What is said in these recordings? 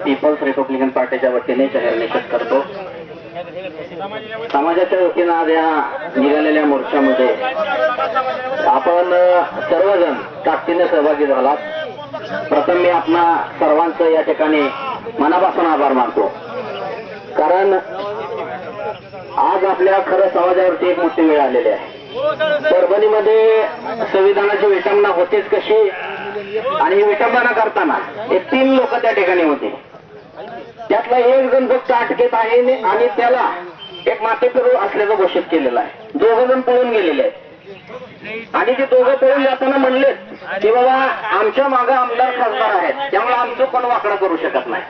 People's Republican पार्टीच्या वतीने जाहीर निषेध करतो। समाजाच्या वतीनं आज या निघालेल्या मोर्चामध्ये आपण सर्वजण ताकदीने सहभागी झालात। प्रथम मी आपणा सर्वांचं या ठिकाणी मनापासून आभार मानतो, कारण आज आपल्या खरं समाजावरती एक मोठी वेळ आलेली आहे। परभणीमध्ये संविधानाची विटंबना होतेच कशी, आणि ही विटंबना करताना एक 3 लोक त्या ठिकाणी होते। त्यातला एक जण फक्त अटकेत आहे आणि त्याला एक मातेपिरू असल्याचं घोषित केलेलं आहे। 2 जण पळून गेलेले आहेत आणि ते 2 पळून जाताना म्हणले की बाबा आमच्या मागे आमदार खासदार आहेत, त्यामुळे आमचं पण वाकडं करू शकत नाही।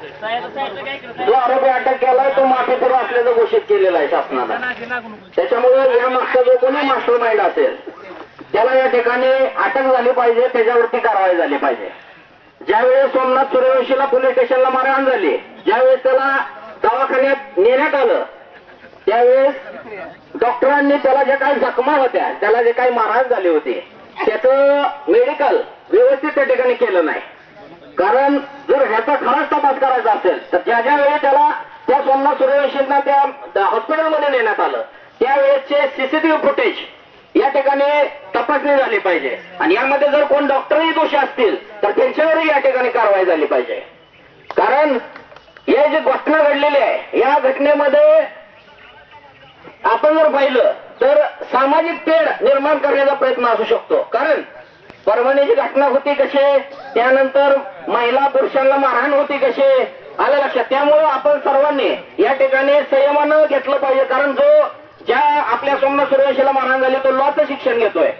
जो आरोपी अटक केलाय तो मातेपिरू असल्याचं घोषित केलेलं आहे शासनानं। त्याच्यामुळे या मागचा जो कोणी मास्टर माइंड असेल त्याला या ठिकाणी अटक झाली पाहिजे, त्याच्यावरती कारवाई झाली पाहिजे। ज्यावेळेस सोमनाथ सूर्यवंशीला पोलीस स्टेशनला मारहाण झाली, ज्यावेळेस त्याला दवाखान्यात नेण्यात आलं, त्यावेळेस डॉक्टरांनी त्याला ज्या काही जखमा होत्या, त्याला जे काही मारहाण झाली होती, त्याचं मेडिकल व्यवस्थित त्या ठिकाणी केलं नाही। कारण जर ह्याचा खराच तपास करायचा असेल तर ज्या ज्या वेळी त्याला त्या सोमनाथ सूर्यवंशींना त्या हॉस्पिटलमध्ये नेण्यात आलं त्यावेळेसचे सीसीटीव्ही फुटेज या ठिकाणी तपासणी झाली पाहिजे, आणि यामध्ये जर कोण डॉक्टरही दोषी असतील तर त्यांच्यावरही या ठिकाणी कारवाई झाली पाहिजे। कारण हे जी घटना घडलेली आहे या घटनेमध्ये आपण जर पाहिलं तर सामाजिक तेढ निर्माण करण्याचा प्रयत्न असू शकतो। कारण परभणीची घटना होती कशी, त्यानंतर महिला पुरुषांना मारहाण होती कशी, आलं लक्षात। त्यामुळे आपण सर्वांनी या ठिकाणी संयमानं घेतलं पाहिजे, कारण जो ज्या आपल्या सोमनाथ सूर्यवंशीला मारहाण झाली तो लॉचं शिक्षण घेतोय,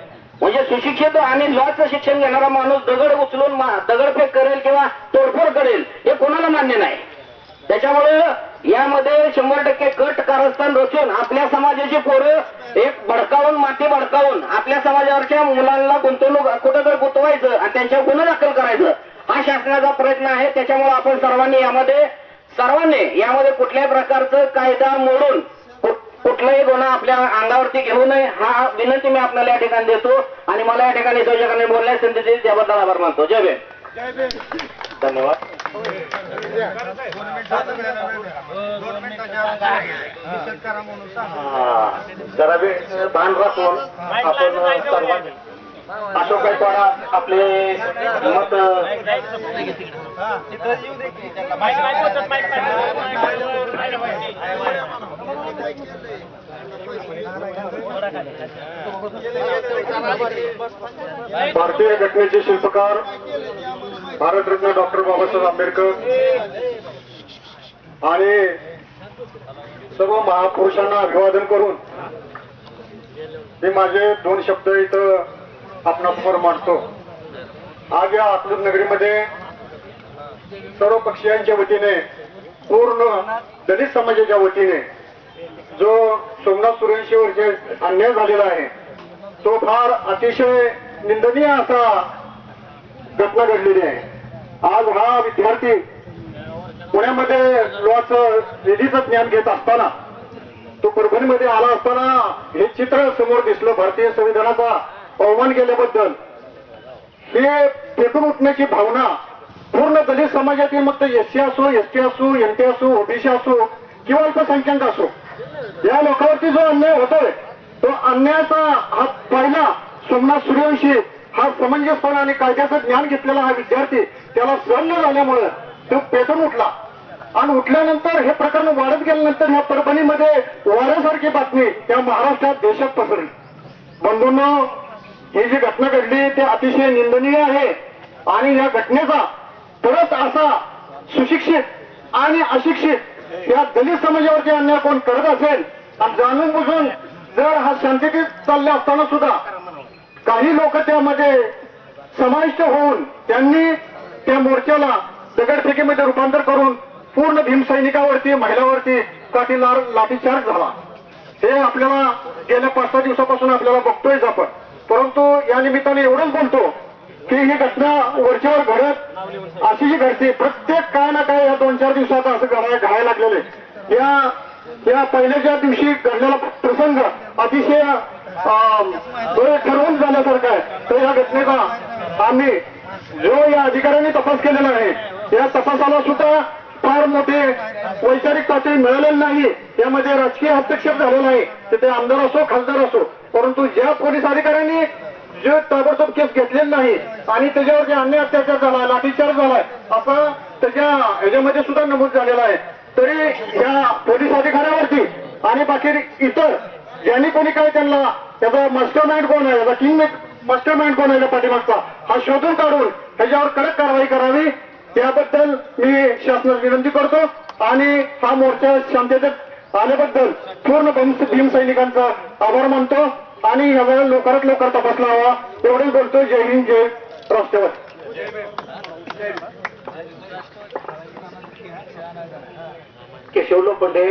म्हणजे सुशिक्षित आणि लॉचं शिक्षण घेणारा माणूस दगड उचलून दगडफेक करेल किंवा तोडफोड करेल हे कोणाला मान्य नाही। त्याच्यामुळे यामध्ये 100% कट कारस्थान रचून आपल्या समाजाची पोरं एक भडकावून माती भडकावून आपल्या समाजावरच्या मुलांना गुंतवणूक कुठं गुंतवायचं आणि त्यांच्यावर गुन्हा दाखल करायचं हा शासनाचा प्रयत्न आहे। त्याच्यामुळे आपण सर्वांनी यामध्ये कुठल्याही प्रकारचं कायदा मोडून कुठलाही गुन्हा आपल्या अंगावरती घेऊ नये हा विनंती मी आपल्याला या ठिकाणी देतो, आणि मला या ठिकाणी संयोजकांनी बोलण्यास संधी दिली त्याबद्दल आभार मानतो। जय भीम, धन्यवाद। जरा वेळ भान राखून आपण सर्वांनी अशोक गायकवाड आपले मत भारतीय घटनेचे शिल्पकार भारतरत्न डॉक्टर बाबासाहेब आंबेडकर आणि सर्व महापुरुषांना अभिवादन करून मी माझे 2 शब्द इथं आपणासमोर मांडतो। आज या अकलूज नगरीमध्ये सर्व पक्षीयांच्या वतीने पूर्ण दलित समाजाच्या वतीने जो सोमनाथ सूर्यवंशीवर जे अन्याय झालेला आहे तो फार अतिशय निंदनीय असा घटना घडलेली आहे। आज हा विद्यार्थी पुण्यामध्ये लॉचं विधीचं ज्ञान घेत असताना तो परभणीमध्ये आला असताना हे चित्र समोर दिसलं, भारतीय संविधानाचा अवमान केल्याबद्दल हे पेटून उठण्याची भावना पूर्ण दलित समाजातील मग एससी असो, एसटी असो, एनटी असो, ओबीसी असो किंवा अल्पसंख्याक असो, या लोकांवरती जो अन्याय होतोय तो अन्यायाचा हा पहिला सोमनाथ सूर्यवंशी हा समंजसपणा आणि कायद्याचं ज्ञान घेतलेला हा विद्यार्थी त्याला सहन न झाल्यामुळे तो पेटून उठला, आणि उठल्यानंतर हे प्रकरण वाढत गेल्यानंतर ह्या परभणीमध्ये वाऱ्यासारखी बातमी त्या महाराष्ट्रात देशात पसरली। बंधूंनो, ही जी घटना घडली ते अतिशय निंदनीय आहे, आणि या घटनेचा परत असा सुशिक्षित आणि अशिक्षित या दलित समाजावरती अन्याय कोण करत असेल आणि जाणून बुजून जर हा शांततेत चालले असताना सुद्धा काही लोक त्यामध्ये समाविष्ट होऊन त्यांनी त्या मोर्चाला दगडफेकीमध्ये रूपांतर करून पूर्ण भीमसैनिकावरती महिलांवरती काठीलार लाठीचार्ज झाला। हे आपल्याला गेल्या 5-6 दिवसापासून आपल्याला बघतोयच आपण, परंतु या निमित्ताने एवढंच बोलतो की ही घटना वरच्यावर घडत अशी जी घडते प्रत्येक काय ना काय या 2-4 दिवसात असं घडायला लागलेले। या पहिल्याच्या दिवशी घडलेला प्रसंग अतिशय ठरवून झाल्यासारखा आहे। तर या घटनेचा आम्ही जो या अधिकाऱ्यांनी तपास केलेला आहे या तपासाला सुद्धा फार मोठे वैचारिक पातळी मिळालेली नाही, त्यामध्ये राजकीय हस्तक्षेप झालेला आहे, तर ते आमदार असो खासदार असो, परंतु ज्या पोलीस अधिकाऱ्यांनी जे ताबडतोब केस घेतलेले नाही आणि त्याच्यावर जे अन्य अत्याचार झालाय, लाठीचार्ज झालाय, असं त्याच्या ह्याच्यामध्ये सुद्धा नमूद झालेला आहे, तरी या पोलीस अधिकाऱ्यावरती आणि बाकी इतर ज्यांनी कोणी काय त्यांना त्याचा मास्टर माइंड कोण आहे, किंग मास्टर माइंड कोण आहे पाठीमागचा, हा शोधून काढून ह्याच्यावर कडक कारवाई करावी, त्याबद्दल मी शासनास विनंती करतो आणि हा मोर्चा शांततेत आल्याबद्दल पूर्ण भीम सैनिकांचा आभार मानतो आणि यावेळेला लवकरात लवकर तपास लावा एवढंच बोलतो. जय हिंद, जय राष्ट्रवादी. केशव लोखंडे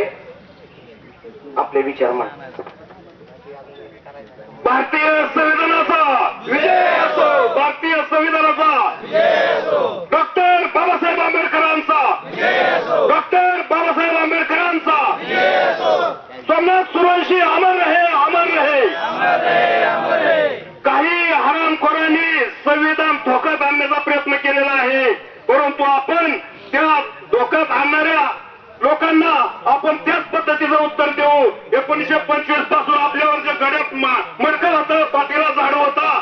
आपले विचार मांडतात. भारतीय संविधानाचा विजय असो, भारतीय संविधानाचा डॉक्टर बाबासाहेब आंबेडकरांचा, डॉक्टर बाबासाहेब आंबेडकरांचा, सोमनाथ सूर्यवंशी अमर रहे, अमर रहे. काही हरामखोरांनी संविधान धोक्यात आणण्याचा प्रयत्न केलेला आहे, परंतु आपण त्या धोक्यात आणणाऱ्या लोकांना आपण त्याच पद्धतीचं उत्तर देऊ. 1925 पासून आपल्यावर जे गड्यात मडकं होतं, पाठीला झाड होता,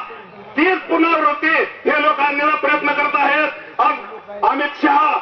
तीच पुनरावृत्ती हे लोक आणण्याचा प्रयत्न करत आहेत. आज अमित शहा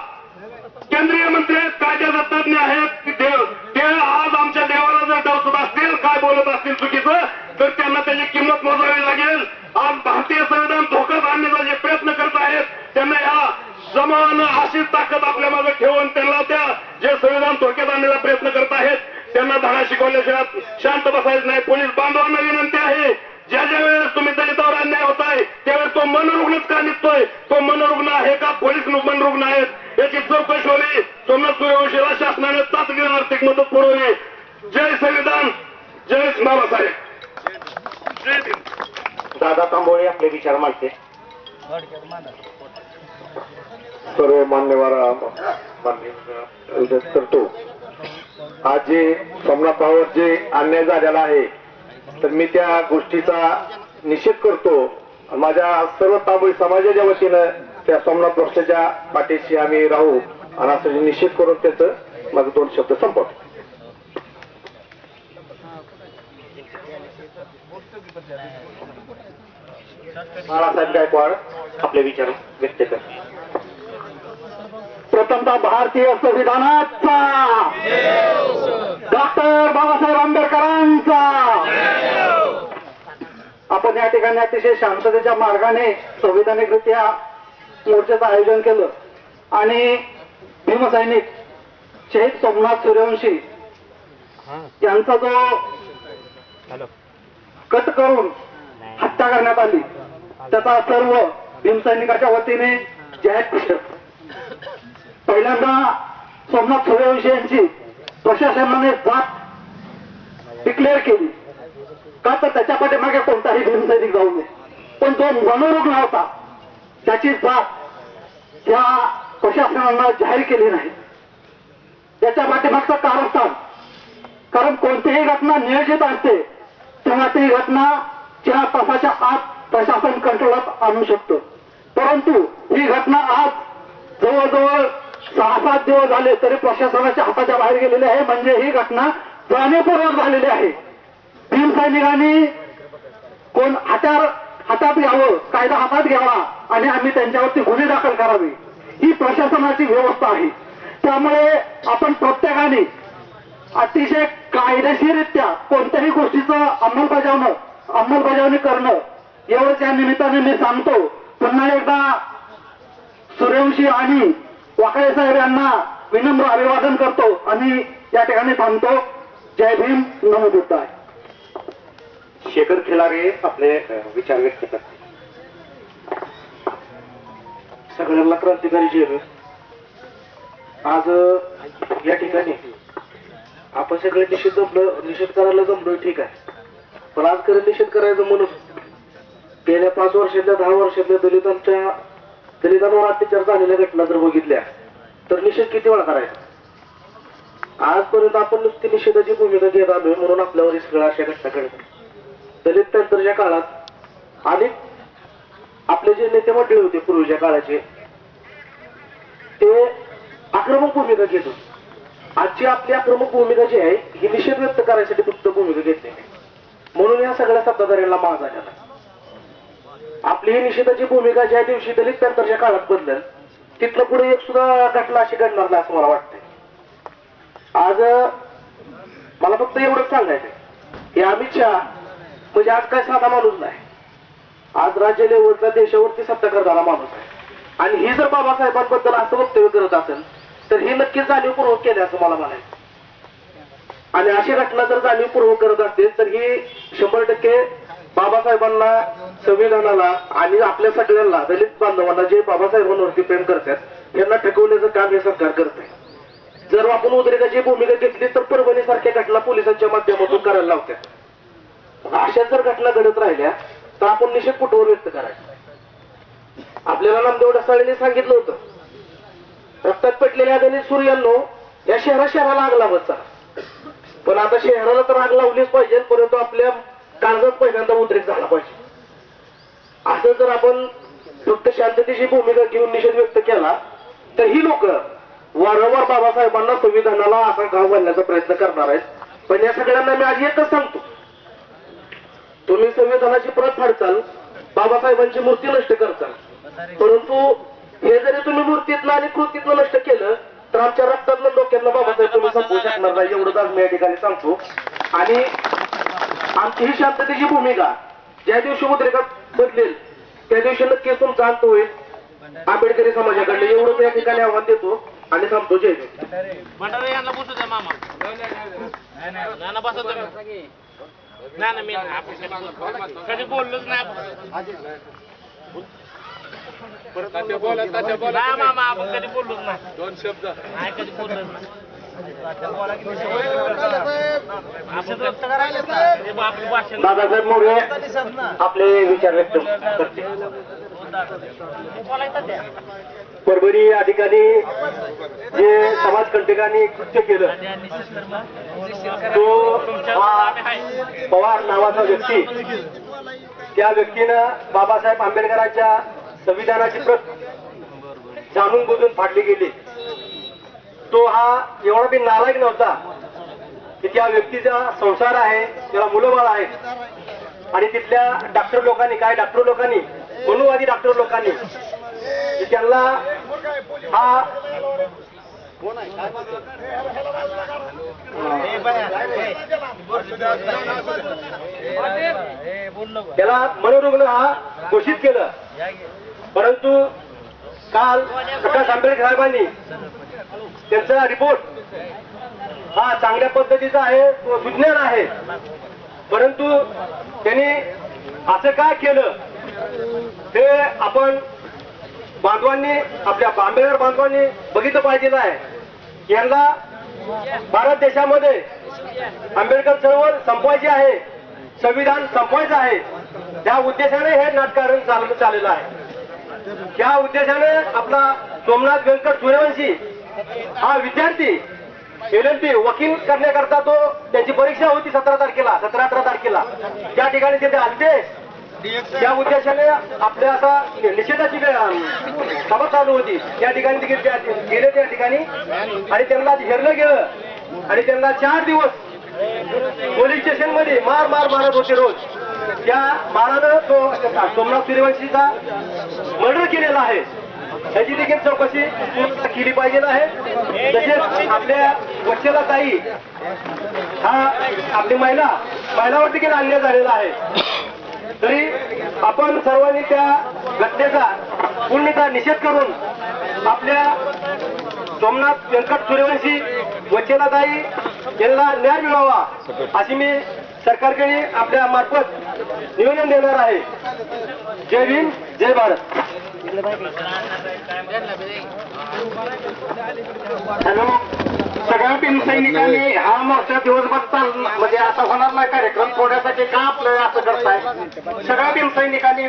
केंद्रीय मंत्री आहेत, कायद्याचे तज्ञ आहेत, ते आज आमच्या देवाला जर डवसत असतील, काय बोलत असतील चुकीचं, तर त्यांना त्याची किंमत मोजावी लागेल. आज भारतीय संविधान धोक्यात आणण्याचा जे प्रयत्न करत आहेत, त्यांना या जमावानं अशीच ताकद आपल्या मागे ठेवून त्यांना त्या जे संविधान धोक्यात आणण्याचा प्रयत्न करत आहेत त्यांना धडा शिकवल्याशिवाय शांत बसायचं नाही. पोलीस बांधवांना विनंती आहे, ज्या ज्या वेळेस तुम्ही दलितावर अन्याय होत आहे त्यावेळेस तो मनोरुग्णच का निघतोय, तो मनोरुग्ण आहे का पोलीस मनोरुग्ण आहेत याची चौकशी होईल. सोमनाथ सूर्यवंशीला शासनाने तातडीने आर्थिक मदत पुरवली. जय संविधान, जय बाबासाहेब. जय भीम. दादा तांबोळे आपले विचार मांडते. सर्व मान्यवर करतो. आज जे सोमनाथावर जे अन्याय झालेला आहे तर मी त्या गोष्टीचा निषेध करतो. माझ्या सर्व तांबोळी समाजाच्या वतीनं त्या सोमनाथ पक्षाच्या पाठीशी आम्ही राहू आणि असं निषेध करून त्याचं माझं 2 शब्द संपवतो. बाळासाहेब गायकवाड आपले विचार व्यक्त करतात. प्रथमतः भारतीय संविधानाचा, डॉक्टर बाबासाहेब आंबेडकरांचा. आपण या ठिकाणी अतिशय शांततेच्या मार्गाने संविधानिकरित्या मोर्चाचं आयोजन केलं आणि भीमसैनिक शहीद सोमनाथ सूर्यवंशी यांचा जो कट करून हत्या करण्यात आली त्याचा सर्व भीमसैनिकाच्या वतीने जाहीर निषेध. पहिल्यांदा सोमनाथ सूर्यवंशी यांची प्रशासनाने जात डिक्लेअर केली का, तर त्याच्या पाठीमागे कोणताही भीमसैनिक जाऊ नये, पण जो मनोरुग्ण होता त्याची जात या प्रशासनानं जाहीर केली नाही. त्याच्या पाठीमागचं कारस्थान, कारण कोणतीही घटना नियोजित असते तेव्हा ती घटना 4 तासाच्या आत प्रशासन कंट्रोलात आणू शकतं, परंतु ही घटना आज जवळजवळ 6-7 दिवस झाले तरी प्रशासनाच्या हाताच्या बाहेर गेलेली आहे. म्हणजे ही घटना जाणीवपूर्वक झालेली आहे. भीमसैनिकांनी कोण हातात घ्यावं, कायदा हातात घ्यावा आणि आम्ही त्यांच्यावरती गुन्हे दाखल करावे, ही प्रशासनाची व्यवस्था आहे. त्यामुळे आपण प्रत्येकाने अतिशय कायदेशीररित्या कोणत्याही गोष्टीचं अंमलबजावणी करणं एवढंच या निमित्ताने मी सांगतो. पुन्हा एकदा सूर्यवंशी आणि वाकाळे साहेब यांना विनम्र अभिवादन करतो आणि या ठिकाणी थांबतो. जय भीम, नमो बुद्धाय. शेखर खिलारे आपले विचार व्यक्त करतात. सगळ्यांना क्रांतिकारी जय. आज या ठिकाणी आपण सगळे निषेध करायला जमलोय, ठीक आहे, पण आज खरं निषेध करायचं म्हणून गेल्या 5 वर्षातल्या 10 वर्षातल्या दलितांवर अत्याचार झालेल्या घटना जर बघितल्या तर निषेध किती वेळा करायचा. आजपर्यंत आपण नुसती निषेधाची भूमिका घेत आलोय म्हणून आपल्यावर सगळ्या अशा घटना घडतात. दलित नंतरच्या काळात अनेक आपले जे नेते मंडळी होते पूर्वीच्या काळाचे ते आक्रमक भूमिका घेतो. आजची आपली आक्रमक भूमिका जी आहे ही निषेध व्यक्त करायसाठी फक्त भूमिका घेतलेली आहे. म्हणून या सगळ्या सत्ताधाऱ्यांना माग झालेला. आपली ही निषेधाची भूमिका ज्या दिवशी दलित पॅंथरच्या काळात बदलेल तिथलं पुढे एक सुद्धा घटना अशी घडणार नाही असं मला वाटतंय. आज मला फक्त एवढंच सांगायचंय की अमित शहा म्हणजे आज काय साधा माणूस नाही. आज राज्य लेवलचा देशावरती सत्ता करणारा माणूस आहे. आणि ही जर बाबासाहेबांबद्दल असं वक्तव्य करत असेल तर ही नक्कीच जाणीवपूर्वक केली असं मला म्हणायचं. आणि अशी घटना जर जाणीवपूर्वक करत असतील तर ही 100% बाबासाहेबांना, संविधानाला आणि आपल्या सगळ्यांना दलित बांधवांना जे बाबासाहेबांवरती प्रेम करतात यांना ठेकवण्याचं काम हे सरकार करत आहे. जर आपण उद्रेकाची भूमिका घेतली तर परभणी सारख्या घटना पोलिसांच्या माध्यमातून करायला लावतात. अशा जर घटना घडत राहिल्या तर आपण निषेध कुठवर व्यक्त करायचा. आपल्याला नामदेव ढसाळेंनी सांगितलं होतं रक्तात पेटलेल्या दलित सूर्यांनो या शहराला आग लावत चला. पण आता शहराला तर आग लावलीच पाहिजे परंतु आपल्या काळजात पहिल्यांदा उद्रेक झाला पाहिजे. असं जर आपण फक्त शांततेची भूमिका घेऊन निषेध व्यक्त केला तर ही लोक वारंवार बाबासाहेबांना, संविधानाला असा घाव घालण्याचा प्रयत्न करणार आहेत. पण या सगळ्यांना मी आज एकच सांगतो, तुम्ही संविधानाची प्रत फाडचाल, बाबासाहेबांची मूर्ती नष्ट करताल, परंतु हे जरी तुम्ही मूर्तीतलं आणि कृतीतलं नष्ट केलं तर आमच्या रक्तातलं डोक्यातलं बाबासाहेब तुम्ही संपवू शकणार नाही एवढंच आज मी या ठिकाणी सांगतो. आणि आमची ही शांततेची भूमिका ज्या दिवशी उद्रेकात बदलेल त्या दिवशी नक्कीच तुमचा अंत होईल आंबेडकरी समाजाकडे. एवढंच या ठिकाणी आव्हान देतो आणि थांबतो. जय हिंद. यांना बसू द्या मामा. नाना बसू द्या. नाही मी कधी बोललोच नाही. मामा आपण कधी बोललोच नाही. 2 शब्द नाही कधी बोललोच नाही. दादासाहेब मोरे आपले विचार व्यक्त करते. परभणी या ठिकाणी जे समाजकंटकांनी कृत्य केलं तो पवार नावाचा व्यक्ती, त्या व्यक्तीनं बाबासाहेब आंबेडकरांच्या संविधानाची प्रत जाणून बुजून फाडली गेली. तो हा एवढा बी नालायक नव्हता की त्या व्यक्तीचा संसार आहे, त्याला मुलं बाळ आहेत आणि तिथल्या डॉक्टर लोकांनी, काय डॉक्टर लोकांनी, मनुवादी डॉक्टर लोकांनी त्यांना हा त्याला मनोरुग्ण हा घोषित केलं. परंतु काल प्रकाश आंबेडकर साहेबांनी त्यांचा रिपोर्ट हा चांगल्या पद्धतीचा आहे, तो विज्ञान आहे, परंतु त्यांनी असं काय केलं हे आपण बांधवांनी, आपल्या आंबेडकर बांधवांनी बघितलं पाहिजे आहे. यांना भारत देशामध्ये आंबेडकर चळवळ संपवायची आहे, संविधान संपवायचं आहे, त्या उद्देशाने हे राजकारण चाललेलं आहे. त्या उद्देशाने आपला सोमनाथ व्यंकट सूर्यवंशी हा विद्यार्थी LLB वकील करण्याकरता तो त्यांची परीक्षा होती 17-18 तारखेला त्या ठिकाणी तिथे आलते. त्या उद्देशाने आपल्या असा निषेधाची सभा चालू होती. त्या ठिकाणी गेले त्या ठिकाणी आणि त्यांना घेरलं गेलं आणि त्यांना 4 दिवस पोलीस स्टेशन मध्ये मारत होते रोज. त्या मारानं तो सोमनाथ सूर्यवंशीचा मर्डर केलेला आहे. त्याची देखील चौकशी केली पाहिजे आहे. तसेच आपल्या वच्छला ताई हा आपली महिलावर देखील अन्याय झालेला आहे. तरी आपण सर्वांनी त्या घटनेचा पूर्णतः निषेध करून आपल्या सोमनाथ व्यंकट सूर्यवंशी वच्छलाताई यांना न्याय मिळावा अशी मी सरकारकडे आपल्या मार्फत निवेदन देणार आहे. जय भीम, जय भारत. हॅलो, सगळ्या भीमसैनिकांनी हा मोर्चा दिवसभर म्हणजे आता होणार नाही कार्यक्रम, थोड्यासाठी का आपलं असं करताय? सगळ्या भीमसैनिकांनी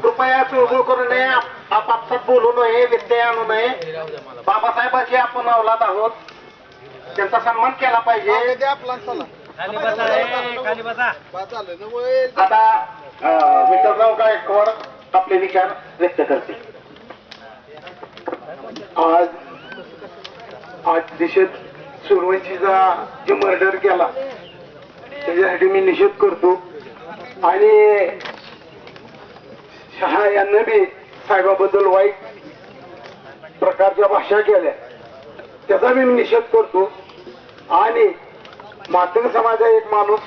कृपया चुळबुळ करू नये, आपापसात बोलू नये, व्यत्यय आणू नये. बाबासाहेबांची आपण अवलाद आहोत, त्यांचा सन्मान केला पाहिजे. आता विठ्ठलराव गायकवाड आपले विचार व्यक्त करते. आज आज निषेध सुरवंशीचा जे मर्डर केला त्याच्यासाठी मी निषेध करतो. आणि शहा यांना बी साहेबाबद्दल वाईट प्रकारच्या भाषा केल्या त्याचा मी निषेध करतो. आणि मातंग समाजा एक माणूस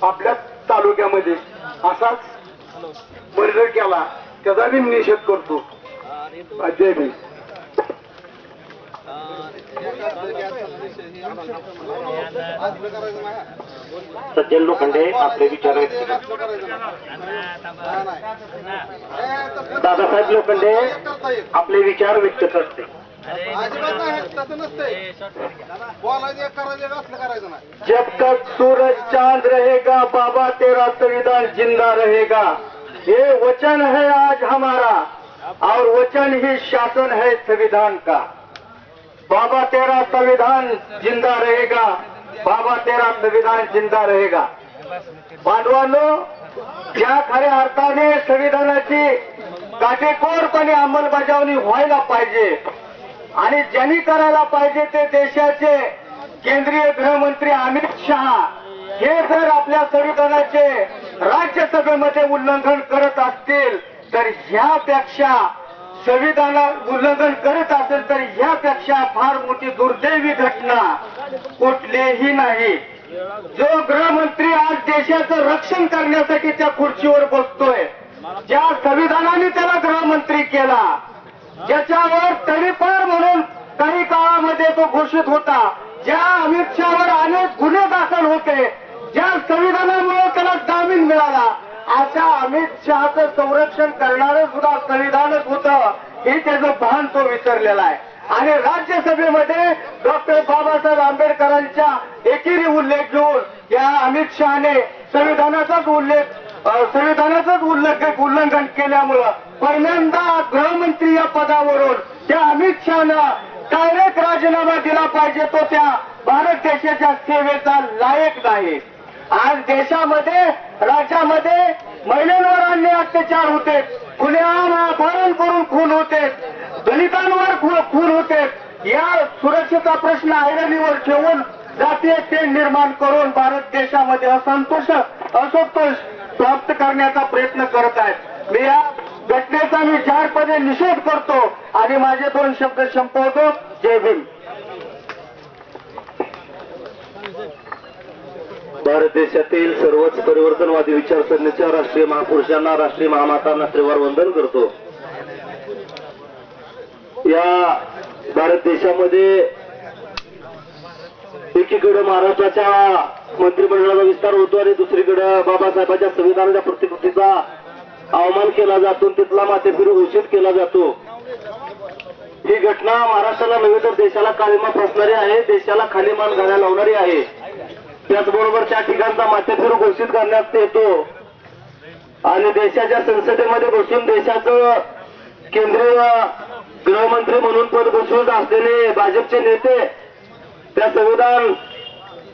आपल्या तालुक्यामध्ये असाच मर्डर केला त्याचा मी निषेध करतो. जय भीम. सज्जन लोखंडे आपले विचार व्यक्त दादासाहेब लोखंडे आपले विचार व्यक्त करते. जब तक सूरज चांद रहेगा बाबा तेरा संविधान जिंदा रहेगा. ये वचन है आज हमारा और वचन ही शासन है संविधान का. बाबा तेरा संविधान जिंदा रहेगा. बाबा तेरा संविधान जिंदा रहेगा. बांधवांनो, ज्या खऱ्या अर्थाने संविधानाची काटेकोरपणे अंमलबजावणी व्हायला पाहिजे आणि ज्यांनी करायला पाहिजे ते देशाचे केंद्रीय गृहमंत्री अमित शहा हे जर आपल्या संविधानाचे राज्यसभेमध्ये उल्लंघन करत असतील तर ह्यापेक्षा संविधाना उल्लंघन करत असेल तर ह्यापेक्षा फार मोठी दुर्दैवी घटना कुठलीही नाही. जो गृहमंत्री आज देशाचं रक्षण करण्यासाठी त्या खुर्चीवर बसतोय, ज्या संविधानाने त्याला गृहमंत्री केला, ज्याच्यावर तडीपार म्हणून काही काळामध्ये तो घोषित होता, ज्या अमित शहावर अनेक गुन्हे दाखल होते, ज्या संविधानामुळे त्याला जामीन मिळाला, अशा अमित शहाचं संरक्षण करणारं सुद्धा संविधानच होतं हे त्याचं भान तो विसरलेला आहे. आणि राज्यसभेमध्ये डॉक्टर बाबासाहेब आंबेडकरांच्या एकेरी उल्लेख घेऊन या अमित शहाने संविधानाचाच उल्लंघन केल्यामुळं पहिल्यांदा गृहमंत्री या पदावरून त्या अमित शहानं डायरेक्ट राजीनामा दिला पाहिजे. तो त्या भारत देशाच्या सेवेचा लायक नाही. आज देशामध्ये राज्यामध्ये महिलांवर अन्याय अत्याचार होते, खुलेआम अपहरण करून खून होते, दलितांवर खून होते. या सुरक्षेचा प्रश्न ऐरणीवर ठेवून जातीय तेढ निर्माण करून भारत देशामध्ये असंतोष प्राप्त करण्याचा प्रयत्न करत आहेत. मी या घटनेचा मी जाहीरपणे निषेध करतो आणि माझे 2 शब्द संपवतो. जय भीम. भारत देशातील सर्वच परिवर्तनवादी विचारसरणीच्या राष्ट्रीय महापुरुषांना, राष्ट्रीय महामातांना त्रिवार वंदन करतो. या भारत देशामध्ये एकीकडे महाराष्ट्राच्या मंत्रिमंडळाचा विस्तार होतो आणि दुसरीकडे बाबासाहेबांच्या संविधानाच्या प्रतिकृतीचा अवमान केला जातो, तिथला माथेफिरू घोषित केला जातो. ही घटना महाराष्ट्राला नव्हे तर देशाला काळीमा फासणारी आहे, देशाला खाली मान घालायला लावणारी आहे. त्याचबरोबर त्या ठिकाणचा माथेफिरू घोषित करण्यात येतो आणि देशाच्या संसदेमध्ये बसून देशाचं केंद्रीय गृहमंत्री म्हणून पद भूषवत असलेले भाजपचे नेते त्या संविधान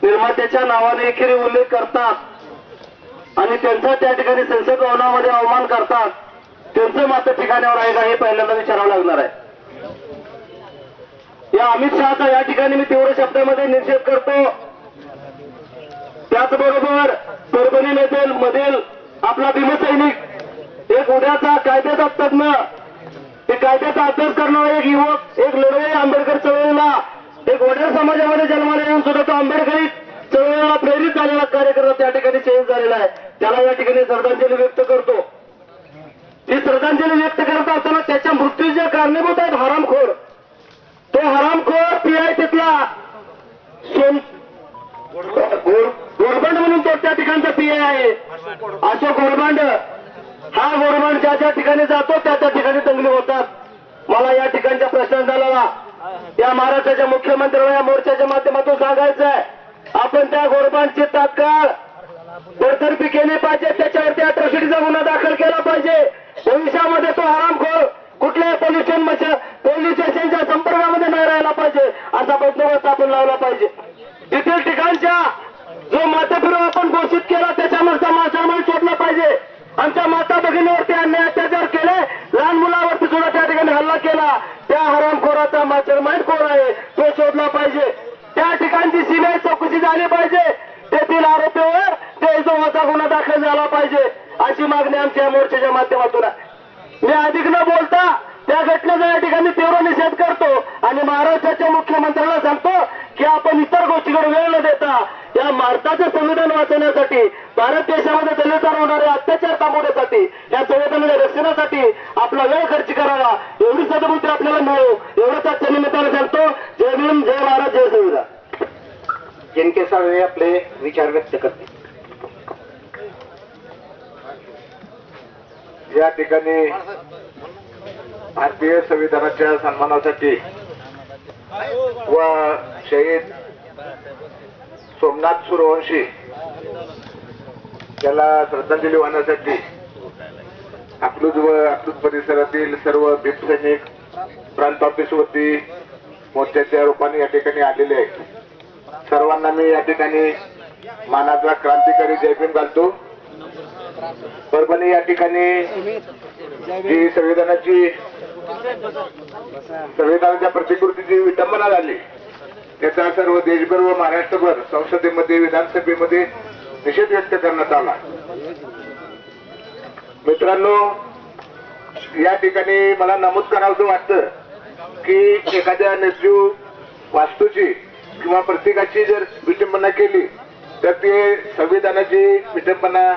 निर्मात्याच्या नावाने एकेरी उल्लेख करतात आणि त्यांचा त्या ठिकाणी संसद भवनामध्ये अवमान करतात. त्यांचं मात्र ठिकाणावर आहे का हे पहिल्यांदा विचारावं लागणार आहे. या अमित शहाचा या ठिकाणी मी तीव्र शब्दामध्ये निषेध करतो. त्याचबरोबर परभणी मधील आपला भीमसैनिक, एक उद्याचा कायद्याचा तज्ञ, एक कायद्याचा अभ्यास करणारा एक युवक, एक लढवई आंबेडकर चळवळीला, एक वडार समाजामध्ये जन्माला येऊन सुद्धा तो आंबेडकरी चळवळीला प्रेरित झालेला कार्यकर्ता त्या ठिकाणी शहीद झालेला आहे. त्याला या ठिकाणी श्रद्धांजली व्यक्त करतो. ही श्रद्धांजली व्यक्त करत असताना त्याच्या मृत्यूचे कारणीभूत आहेत हरामखोर. तो हरामखोर पीआय तिथला गोरबंड म्हणून तो त्या ठिकाणचा पीआय आहे. अशोक गोरबंड, हा गोरबंड ज्या ज्या ठिकाणी जातो त्या त्या ठिकाणी दंगली होतात. मला या ठिकाणच्या प्रशासनाला, या महाराष्ट्राच्या मुख्यमंत्र्यांना या मोर्चाच्या माध्यमातून सांगायचं आहे, आपण त्या गोरबंडची तात्काळ बडतर्फी केली पाहिजे, त्याच्यावरती अॅट्रॉसिटीचा गुन्हा दाखल केला पाहिजे. भविष्यामध्ये तो हरामखोर कुठल्याही पोलीस स्टेशनच्या संपर्कामध्ये नाही राहायला पाहिजे असा बंदोबस्त आपण लावला पाहिजे. तिथील ठिकाणच्या जो माथेफिरू आपण घोषित केला त्याच्यावरचा मास्टरमाइंड शोधला पाहिजे. आमच्या माता भगिनीवरती अन्याय अत्याचार केले, लहान मुलावरती सुद्धा त्या ठिकाणी हल्ला केला, त्या हरामखोराचा मास्टरमाइंड कोण आहे तो शोधला पाहिजे. सीबीआय चौकशी झाली पाहिजे, तेथील आरोपीवर देशद्रोहाचा गुन्हा दाखल झाला पाहिजे, अशी मागणी आमच्या मोर्चाच्या माध्यमातून आहे. मी अधिक न बोलता त्या घटनेचा या ठिकाणी तीव्र निषेध करतो आणि महाराष्ट्राच्या मुख्यमंत्र्यांना सांगतो की आपण इतर गोष्टीकडे वेळ न देता या भारताचं संविधान वाचवण्यासाठी, भारत देशामध्ये दलितांवर होणारे अत्याचार थांबवण्यासाठी, या संविधानाच्या रक्षणासाठी आपला वेळ खर्च करावा, एवढी सद्बुद्धी आपल्याला मिळो, एवढंच आजच्या निमित्ताने सांगतो. जय भीम, जय भारत, जय संविधान. जनके साळवे आपले विचार व्यक्त करते. या ठिकाणी भारतीय संविधानाच्या सन्मानासाठी व शहीद सोमनाथ सूर्यवंशी याला श्रद्धांजली वाहण्यासाठी अकलूज व अकलूज परिसरातील सर्व भीम सैनिक प्रांत ऑफिसवरती मोर्चाच्या रूपाने या ठिकाणी आलेले आहेत. सर्वांना मी या ठिकाणी मानाचा क्रांतिकारी जय भीम घालतो. परभणी या ठिकाणी जी संविधानाच्या प्रतिकृतीची विटंबना झाली त्याचा सर्व देशभर व महाराष्ट्रभर संसदेमध्ये, विधानसभेमध्ये निषेध व्यक्त करण्यात आला. मित्रांनो, या ठिकाणी मला नमूद करावंसं वाटतं की एखाद्या निर्जीव वास्तूची किंवा प्रत्येकाची जर विटंबना केली तर ते संविधानाची विटंबना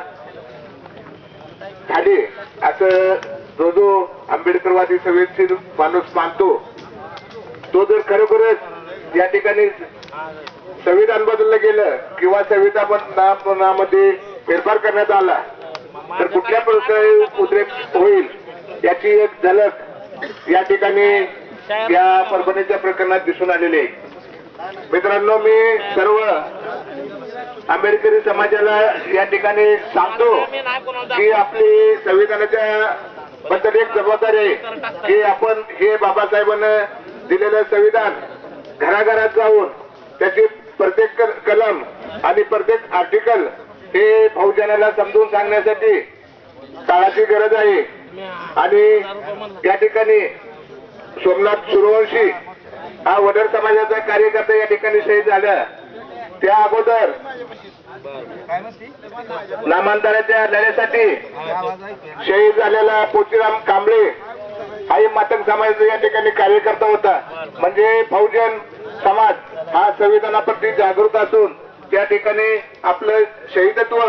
झाली असं जो आंबेडकरवादी संवेदनशील माणूस मानतो, तो जर खरोखरच या ठिकाणी संविधान बदललं गेलं किंवा संविधानामध्ये फेरफार करण्यात आला तर कुठल्या प्रकारे उद्रेक होईल याची एक झलक या ठिकाणी या परभणीच्या प्रकरणात दिसून आलेली आहे. मित्रांनो, मी सर्व आंबेडकरी समाजाला या ठिकाणी सांगतो की आपली संविधानाच्या बद्दल एक जबाबदारी आहे की आपण हे बाबासाहेबांना दिलेलं संविधान घराघरात जाऊन त्याची प्रत्येक कलम आणि प्रत्येक आर्टिकल हे बहुजनाला समजून सांगण्यासाठी काळाची गरज आहे. आणि या ठिकाणी सोमनाथ सूर्यवंशी हा वडर समाजाचा कार्यकर्ता या ठिकाणी शहीद झाला. त्या अगोदर नामांतराच्या लढ्यासाठी शहीद झालेला पोचीराम कांबळे हाही मातंग समाजाचा या ठिकाणी कार्यकर्ता होता. म्हणजे बहुजन समाज हा संविधानाप्रती जागृत असून त्या ठिकाणी आपलं शहीदत्व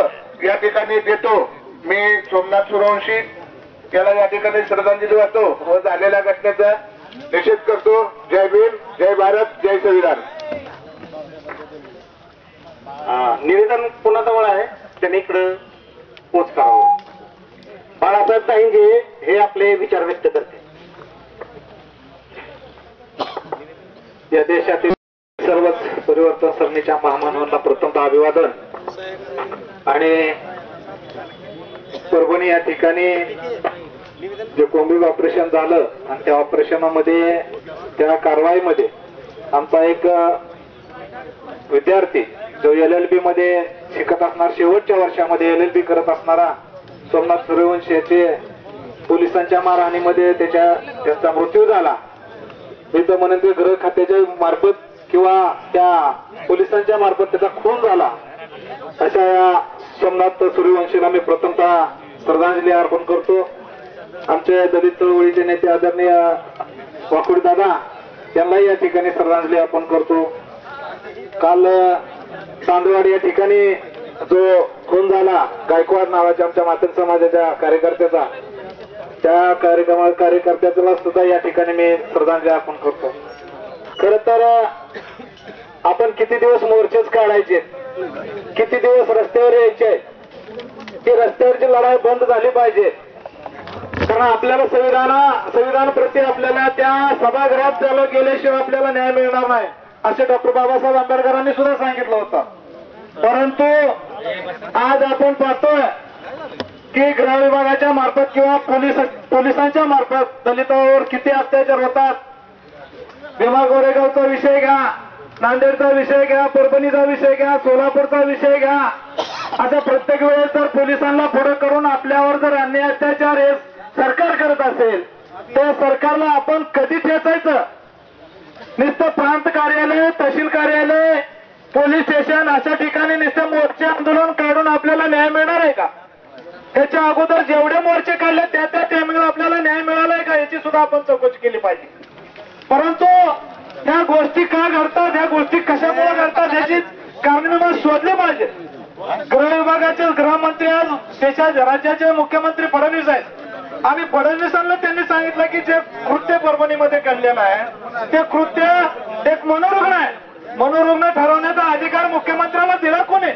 या ठिकाणी देतो. मी सोमनाथ सूर्यवंशी याला या ठिकाणी श्रद्धांजली वाहतो व झालेल्या घटनेचा निषेध करतो. जय भीम, जय भारत, जय संविधान. निवेदन पुन्हा जवळ आहे, त्यांनी इकडं पोच करावं. बाळासाहेब ताईंगे हे आपले विचार व्यक्त करते. या देशातील सर्वच परिवर्तन सरणीच्या महामानवांना प्रथमतः अभिवादन. आणि परभणी या ठिकाणी जे कोंबडी ऑपरेशन झालं आणि त्या ऑपरेशनामध्ये, त्या कारवाईमध्ये आमचा एक विद्यार्थी जो LLB मध्ये शिकत असणार, शेवटच्या वर्षामध्ये LLB करत असणारा सोमनाथ सूर्यवंशी याचे पोलिसांच्या मारहाणीमध्ये त्याचा मृत्यू झाला. मी तर म्हणेन ते गृह खात्याच्या मार्फत किंवा त्या पोलिसांच्या मार्फत त्याचा खून झाला. अशा या सोमनाथ सूर्यवंशीला मी प्रथमतः श्रद्धांजली अर्पण करतो. आमचे दलित चळवळीचे नेते आदरणीय वाकुडी दादा यांनाही या ठिकाणी श्रद्धांजली अर्पण करतो. काल चांदवाड या ठिकाणी जो खून झाला गायकवाड नावाच्या आमच्या मातंग समाजाच्या कार्यकर्त्याचा, त्या कार्यकर्त्याला सुद्धा या ठिकाणी मी श्रद्धांजली अर्पण करतो. खर तर आपण किती दिवस मोर्चेच काढायचे, किती दिवस रस्त्यावर यायचे, की रस्त्यावरची लढाई बंद झाली पाहिजे. कारण आपल्याला संविधान प्रती आपल्याला त्या सभागृहात चालू गेल्याशिवाय आपल्याला न्याय मिळणार नाही असे डॉक्टर बाबासाहेब आंबेडकरांनी सुद्धा सांगितलं होतं. परंतु आज आपण पाहतोय की गृह विभागाच्या मार्फत किंवा पोलिसांच्या मार्फत दलितांवर किती अत्याचार होतात. भीमा गोरेगावचा विषय घ्या, नांदेडचा विषय घ्या, परभणीचा विषय घ्या, सोलापूरचा विषय घ्या. आता प्रत्येक वेळेस जर पोलिसांना पुढे करून आपल्यावर जर अन्याय अत्याचार हे सरकार करत असेल तर सरकारला आपण कधी ठेचायचं. नुसतं प्रांत कार्यालय, तहसील कार्यालय पोलीस स्टेशन अशा ठिकाणी नुसते मोर्चे आंदोलन काढून आपल्याला न्याय मिळणार आहे का? त्याच्या अगोदर जेवढे मोर्चे काढले त्या टायमिंगला आपल्याला न्याय मिळालाय का याची सुद्धा आपण चौकशी केली पाहिजे. परंतु ह्या गोष्टी का घडतात, ह्या गोष्टी कशामुळे घडतात याची कारण शोधले पाहिजे. गृह विभागाचे गृहमंत्री आज देशाच्या राज्याचे मुख्यमंत्री फडणवीस आहेत आणि फडणवीसांना त्यांनी सांगितलं की जे कृत्य परभणीमध्ये घडलेलं आहे ते कृत्य एक मनोरुग्ण आहे. मनोरुग्ण ठरवण्याचा अधिकार मुख्यमंत्र्याला दिला कोणी?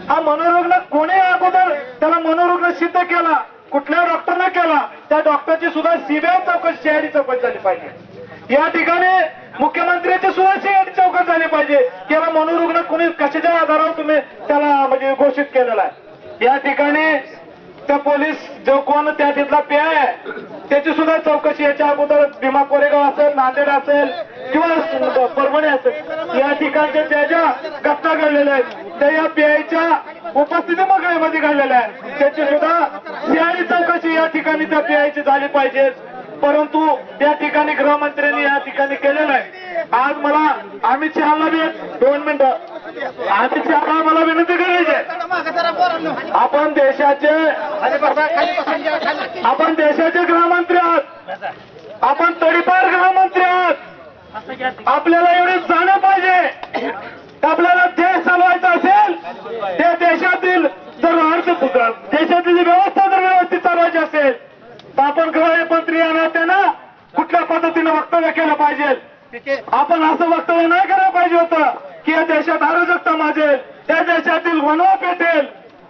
हा मनोरुग्ण कोणी अगोदर त्याला मनोरुग्ण सिद्ध केला? कुठल्या डॉक्टरने केला? त्या डॉक्टरची सुद्धा सीबीआय चौकशी, सीआयडी चौकशी झाली पाहिजे. या ठिकाणी मुख्यमंत्र्याची सुद्धा सीआयडी चौकशी झाली पाहिजे. त्याला मनोरुग्ण कोणी कशाच्या आधारावर तुम्ही त्याला म्हणजे घोषित केलेला आहे? या ठिकाणी त्या पोलीस जो कोण त्या तिथला पीआय आहे त्याची सुद्धा चौकशी याच्या अगोदर भीमा कोरेगाव असेल, नांदेड असेल किंवा परभणी असेल या ठिकाणच्या ज्या ज्या घटना घडलेल्या आहेत त्या या पीआयच्या उपस्थितीमध्ये घडलेल्या आहेत त्याची सुद्धा सीआयडी चौकशी या ठिकाणी त्या पीआयची झाली पाहिजे. परंतु या ठिकाणी गृहमंत्र्यांनी या ठिकाणी केलेलं आहे. आज मला अमित शहाला बी 2 मिनिटं अमित शहाला मला विनंती करायची आहे. आपण देशाचे गृहमंत्री आहात, आपण तडीपार गृहमंत्री आहात. आपल्याला एवढे जाणं पाहिजे आपल्याला देश चालवायचा असेल त्या देशातील जर देशातील व्यवस्था जर व्यवस्थित चालवायची असेल तर आपण गृहमंत्री या नात्यानं कुठल्या पद्धतीनं वक्तव्य केलं पाहिजे. आपण असं वक्तव्य नाही करायला पाहिजे होतं की या देशात अराजकता माजेल, त्या देशातील वणवा पेटेल.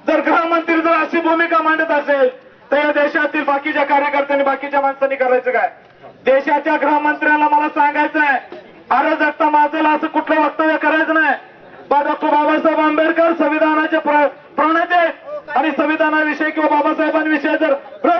जर गृहमंत्री जर अशी भूमिका मांडत असेल तर या देशातील बाकीच्या कार्यकर्त्यांनी, बाकीच्या माणसांनी करायचं काय? देशाच्या गृहमंत्र्याला मला सांगायचं आहे अराजकता माजेल असं कुठलं वक्तव्य करायचं नाही. डॉक्टर बाबासाहेब आंबेडकर संविधानाचे प्रणेते आणि संविधानाविषयी किंवा बाबासाहेबांविषयी जर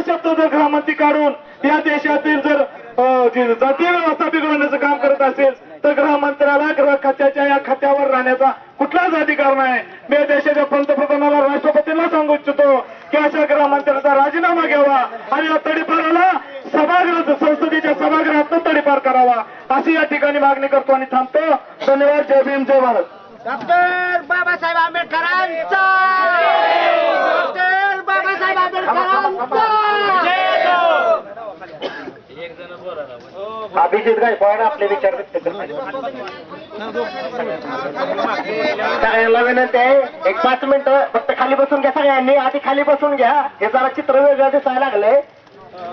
शब्द जर गृहमंत्री काढून या देशातील जर जातीय व्यवस्था बिघडवण्याचं काम करत असेल तर गृहमंत्र्याला गृह खात्याच्या या खात्यावर राहण्याचा कुठलाच अधिकार नाही. मी देशाच्या पंतप्रधानाला, राष्ट्रपतींना सांगू इच्छितो की अशा गृहमंत्र्याचा राजीनामा घ्यावा आणि या तडीपाराला सभागृह, संसदेच्या सभागृहात तडीपार करावा अशी या ठिकाणी मागणी करतो आणि थांबतो. धन्यवाद. जय भीम, जय भारत. डॉक्टर बाबासाहेब आंबेडकरांचा, डॉक्टर बाबासाहेब आंबेडकरांचा. अभिजित गायकवाड आपले विचार व्यक्त करतात. सगळ्यांना विनंती आहे 1-5 मिनिटं फक्त खाली बसून घ्या. सगळ्यांनी आधी खाली बसून घ्या. हे जरा चित्र वेगळं दिसायला लागलंय.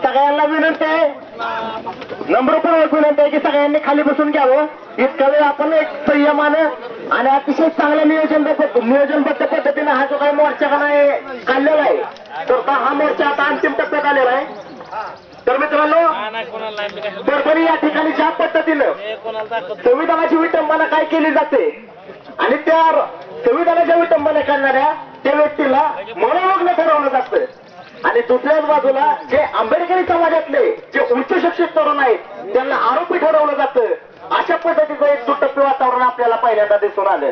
सगळ्यांना विनंती आहे, नम्रपूर्वक विनंती आहे की सगळ्यांनी खाली बसून घ्यावं. इतका वेळ आपण एक संयमानं आणि अतिशय चांगल्या नियोजनबद्ध पद्धतीने हा जो काही मोर्चा का नाही काढलेला आहे तर हा मोर्चा आता अंतिम टप्प्यात आलेला आहे. तर मित्रांनो, परभणी या ठिकाणी ज्या पद्धतीनं संविधानाची विटंबना काय केली जाते आणि त्या संविधानाच्या विटंबना करणाऱ्या त्या व्यक्तीला मनोरुग्ण ठरवलं जातं आणि दुसऱ्याच बाजूला जे आंबेडकरी समाजातले जे उच्च शिक्षित तरुण आहेत त्यांना आरोपी ठरवलं जातं. अशा पद्धतीचं एक दुटप्पी वातावरण आपल्याला पहिल्यांदा दिसून आलं.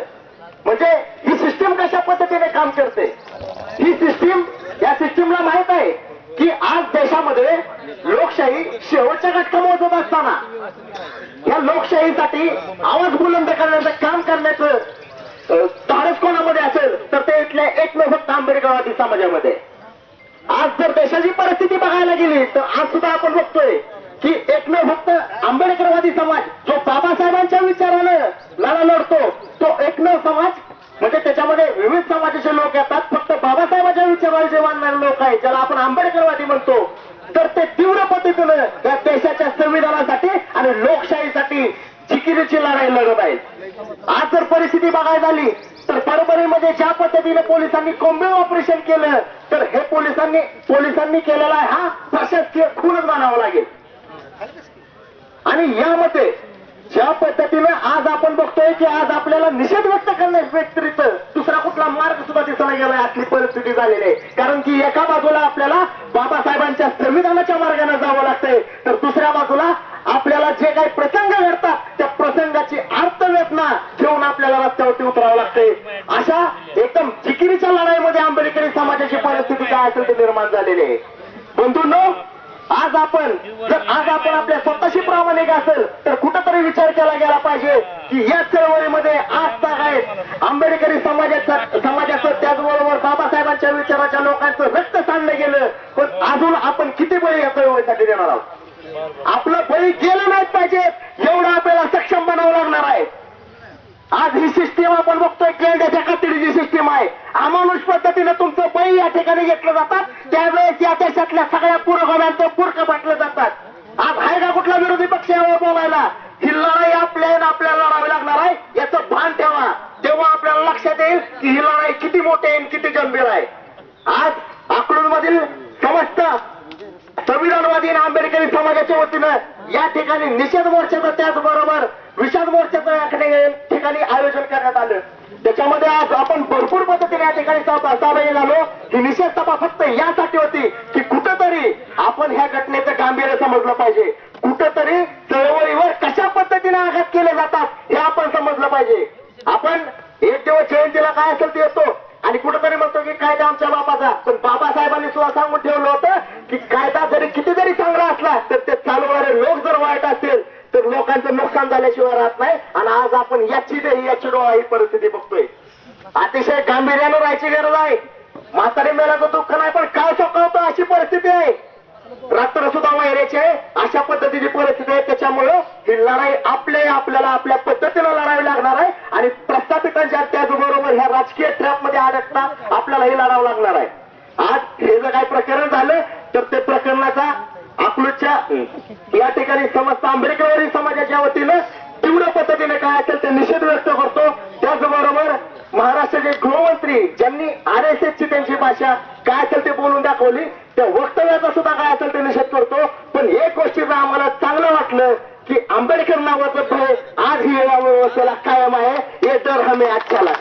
म्हणजे ही सिस्टीम कशा पद्धतीने काम करते, ही सिस्टीम, या सिस्टीमला माहित आहे की आज देशामध्ये लोकशाही शेवटच्या घटका मोजत असताना या लोकशाहीसाठी आवाज बुलंद करण्याचं काम करण्याचं धाडस कोणामध्ये असेल तर ते इथल्या एकमेव फक्त आंबेडकरवादी समाजामध्ये. आज जर देशाची परिस्थिती बघायला गेली तर आज सुद्धा आपण बघतोय की एकमेव फक्त आंबेडकरवादी समाज जो बाबासाहेबांच्या विचारानं लढा लढतो तो एकमेव समाज, म्हणजे त्याच्यामध्ये विविध समाजाचे लोक येतात. फक्त बाबासाहेबांच्या विचाराला जे मानणारे लोक आहेत ज्याला आपण आंबेडकरवादी म्हणतो तर ते तीव्र पद्धतीनं या देशाच्या संविधानासाठी आणि लोकशाहीसाठी जिकिरीची लढाई लढत आहेत. आज जर परिस्थिती बघायला झाली तर परभणीमध्ये ज्या पद्धतीने पोलिसांनी कोंबे ऑपरेशन केलं तर हे पोलिसांनी केलेला हा प्रशासकीय खूनच मानावा लागेल. आणि यामध्ये ज्या पद्धतीने आज आपण बघतोय की आज आपल्याला निषेध व्यक्त करण्यास व्यतिरिक्त दुसरा कुठला मार्ग सुद्धा दिसायला गेलाय. असली परिस्थिती झालेली आहे. कारण की एका बाजूला आपल्याला बाबासाहेबांच्या संविधानाच्या मार्गाने जावं लागतंय तर दुसऱ्या बाजूला आपल्याला जे काही प्रसंग घडतात त्या प्रसंगाची अर्थवेदना घेऊन आपल्याला रस्त्यावरती उतरावं लागतंय. अशा एकदम जिकिरीच्या लढाईमध्ये आंबेडकरी समाजाची परिस्थिती काय असेल ते निर्माण झालेली आहे. बंधूंनो, आज आपण आपल्या स्वतःशी प्रामाणिक असेल तर कुठंतरी विचार केला गेला पाहिजे की या चळवळीमध्ये आज आहेत आंबेडकरी समाजाचं त्याचबरोबर बाबासाहेबांच्या विचाराच्या लोकांचं रक्त सांडलं गेलं, पण अजून आपण किती बळी या चळवळीसाठी देणार आहोत? आपलं बळी गेलं नाही पाहिजे एवढं आपल्याला सक्षम बनावं लागणार आहे. आज ही सिस्टीम आपण बघतोय केंद्राच्या कातडीची सिस्टीम आहे. अमानुष पद्धतीने तुमचं बळी या ठिकाणी घेतलं जातात, त्यावेळेस या देशातल्या सगळ्या पुरोगाम्यांचं पुरकं पाटलं जातात. आज आहे का कुठला विरोधी पक्ष यावर बोलायला? ही लढाई आपल्याला लढावी लागणार आहे, याचं भान ठेवा. तेव्हा आपल्याला लक्षात येईल की ही लढाई किती मोठी आहे, किती गंभीर आहे. आज अकलूजमधील समस्त संविधानवादी आणि आंबेडकरी समाजाच्या वतीनं या ठिकाणी निषेध मोर्चाचं त्याचबरोबर विषाद मोर्चाचं या ठिकाणी आयोजन करण्यात आलं. त्याच्यामध्ये आज आपण भरपूर पद्धतीने या ठिकाणी सहभागी झालो. ही निषेध सभा फक्त यासाठी होती की कुठंतरी आपण ह्या घटनेचं गांभीर्य समजलं पाहिजे, कुठंतरी चळवळीवर कशा पद्धतीने आघात केले जातात हे आपण समजलं पाहिजे. आपण एक दिवस जयंतीला काय असेल ते येतो आणि कुठंतरी म्हणतो की कायदा आमच्या बापाचा, पण बाबासाहेबांनी सुद्धा सांगून ठेवलं होतं की कायदा जरी किती जरी चांगला असला तर ते चालवणारे लोक जर वाईट असतील तर लोकांचं नुकसान झाल्याशिवाय राहत नाही. आणि आज आपण याची डोळा ही परिस्थिती बघतोय. अतिशय गांभीर्यानं राहायची गरज आहे. म्हातारी मेल्याचं दुःख नाही पण काय चोकावतं अशी परिस्थिती आहे. रात्र सुद्धा वैरायची आहे, अशा पद्धतीची परिस्थिती आहे. त्याच्यामुळं ही लढाई आपल्याला आपल्या पद्धतीनं लढावी लागणार आहे आणि प्रस्थापितांच्या त्याचबरोबर ह्या राजकीय ट्रॅपमध्ये अडकता आपल्याला हे लढावं लागणार आहे. आज हे जर काही प्रकरण झालं तर ते प्रकरणाचा अकलूजच्या या ठिकाणी समस्त आंबेडकरी समाजाच्या वतीनं तीव्र पद्धतीने काय असेल ते निषेध व्यक्त करतो. त्याचबरोबर महाराष्ट्राचे गृहमंत्री ज्यांनी RSSची त्यांची भाषा काय असेल ते बोलून दाखवली त्या वक्तव्याचा सुद्धा काय असेल ते निषेध करतो. पण एक गोष्टीचं आम्हाला चांगलं वाटलं की आंबेडकर नावाचं भय आज ही या व्यवस्थेला कायम आहे. हे डर हमें अच्छा लगा.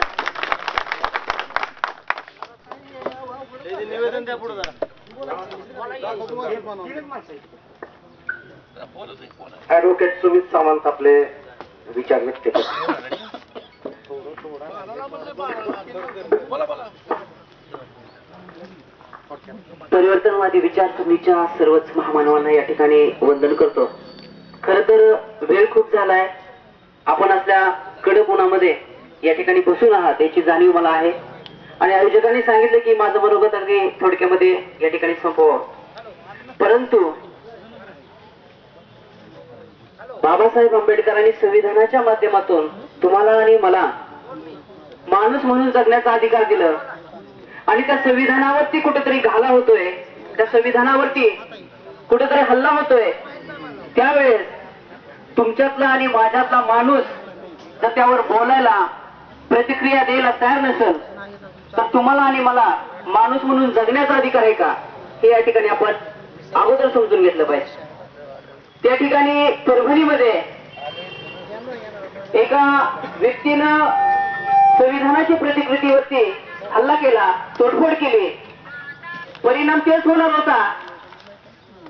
निवेदन द्या पुढे जरा. ऍडव्होकेट सुमित सावंत आपले विचार व्यक्त करतात. परिवर्तनवादी विचारसरणीच्या सर्वच महामानवांना या ठिकाणी वंदन करतो. खर तर वेळ खूप झालाय. आपण असल्या कडक उन्हामध्ये या ठिकाणी बसून आहात याची जाणीव मला आहे आणि आयोजकांनी सांगितलं की माझं मनोगत अगदी थोडक्यामध्ये या ठिकाणी संपवावं. परंतु बाबासाहेब आंबेडकरांनी संविधानाच्या माध्यमातून तुम्हाला आणि मला माणूस म्हणून जगण्याचा अधिकार दिलं आणि त्या संविधानावरती कुठेतरी घाला होतोय, त्या संविधानावरती कुठेतरी हल्ला होतोय. त्यावेळेस तुमच्यातला आणि माझ्यातला माणूस जर त्यावर बोलायला प्रतिक्रिया द्यायला तयार नसेल तर तुम्हाला आणि मला माणूस म्हणून जगण्याचा अधिकार आहे का हे या ठिकाणी आपण अगोदर समजून घेतलं पाहिजे. त्या ठिकाणी परभणीमध्ये एका व्यक्तीनं संविधानाच्या प्रतिकृतीवरती हल्ला केला, तोडफोड केली. परिणाम तेच होणार होता,